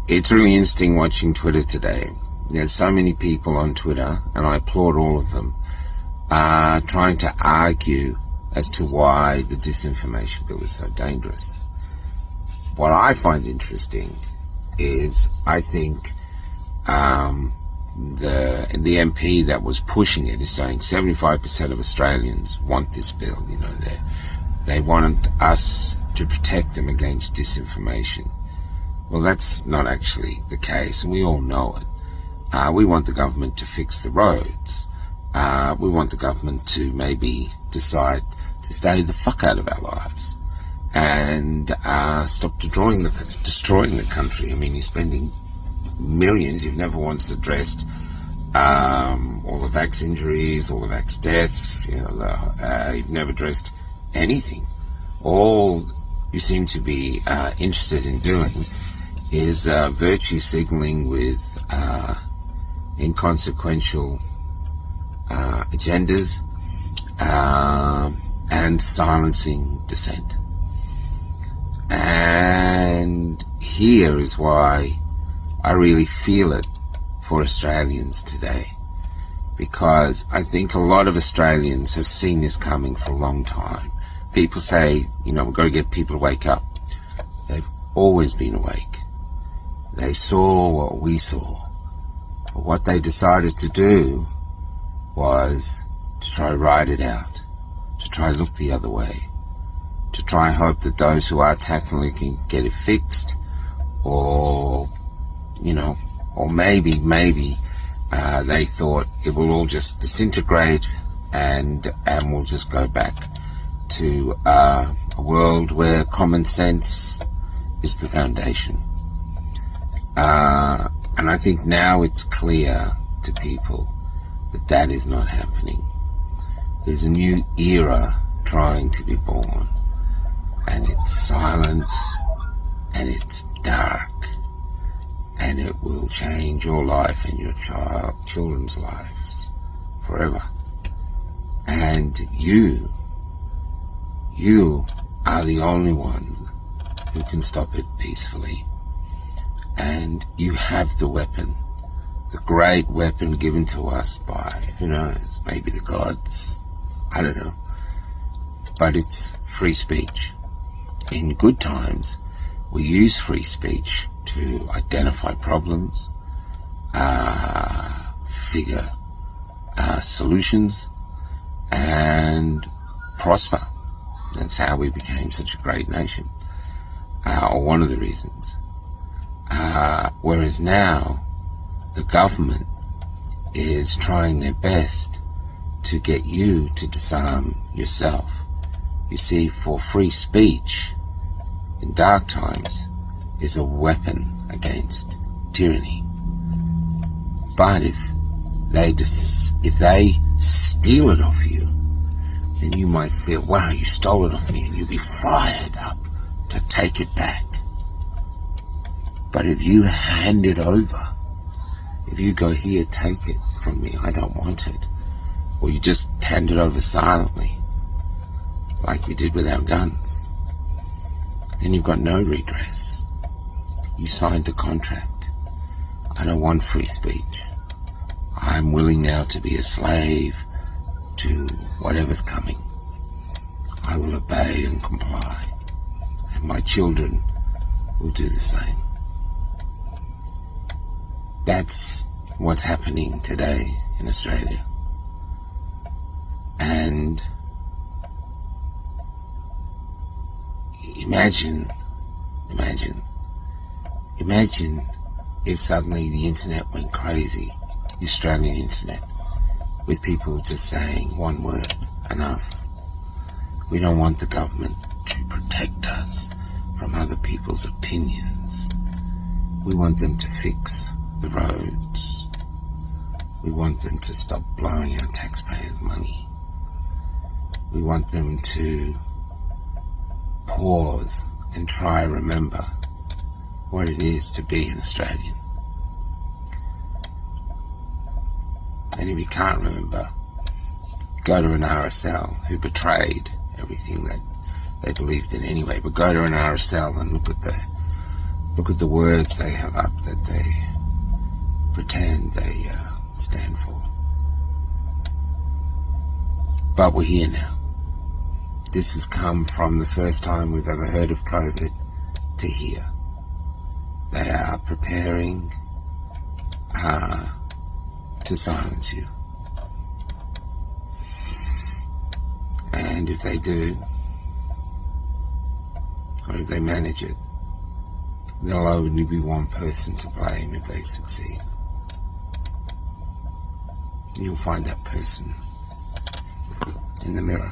It's really interesting watching Twitter today. There's so many people on Twitter, and I applaud all of them, trying to argue as to why the disinformation bill is so dangerous. What I find interesting is I think the MP that was pushing it is saying 75% of Australians want this bill. You know, they want us to protect them against disinformation. Well, that's not actually the case, and we all know it. We want the government to fix the roads. We want the government to maybe decide to stay the fuck out of our lives and stop destroying the country. I mean, you're spending millions. You've never once addressed all the vax injuries, all the vax deaths. You know, you've never addressed anything. All you seem to be interested in doing is virtue signaling with inconsequential agendas and silencing dissent. And here is why I really feel it for Australians today, because I think a lot of Australians have seen this coming for a long time. People say, you know, we've got to get people to wake up. They've always been awake. They saw what we saw. But what they decided to do was to try to ride it out, to try to look the other way, to try and hope that those who are tackling it can get it fixed, or, you know, or maybe they thought it will all just disintegrate and we'll just go back to a world where common sense is the foundation. And I think now it's clear to people that that is not happening. There's a new era trying to be born, and it's silent, and it's dark, and it will change your life and your children's lives forever. And you are the only one who can stop it peacefully. And you have the weapon, the great weapon given to us by, who knows, maybe the gods, I don't know. But it's free speech. In good times, we use free speech to identify problems, figure solutions, and prosper. That's how we became such a great nation, or one of the reasons. Whereas now, the government is trying their best to get you to disarm yourself. You see, for free speech in dark times is a weapon against tyranny. But if they steal it off you, then you might feel, wow, you stole it off me, and you'll be fired up to take it back. But if you hand it over, if you go, here, take it from me, I don't want it, or you just hand it over silently, like we did with our guns, then you've got no redress. You signed a contract. I don't want free speech. I'm willing now to be a slave to whatever's coming. I will obey and comply, and my children will do the same. That's what's happening today in Australia. And imagine if suddenly the internet went crazy, the Australian internet, with people just saying one word, enough. We don't want the government to protect us from other people's opinions. We want them to fix the roads. We want them to stop blowing our taxpayers' money. We want them to pause and try to remember what it is to be an Australian. And if you can't remember, go to an RSL who betrayed everything that they believed in anyway, but go to an RSL and look at Look at the words they have up that they pretend they stand for. But we're here now. This has come from the first time we've ever heard of COVID to here. They are preparing to silence you. And if they do, or if they manage it, there'll only be one person to blame if they succeed. You'll find that person in the mirror.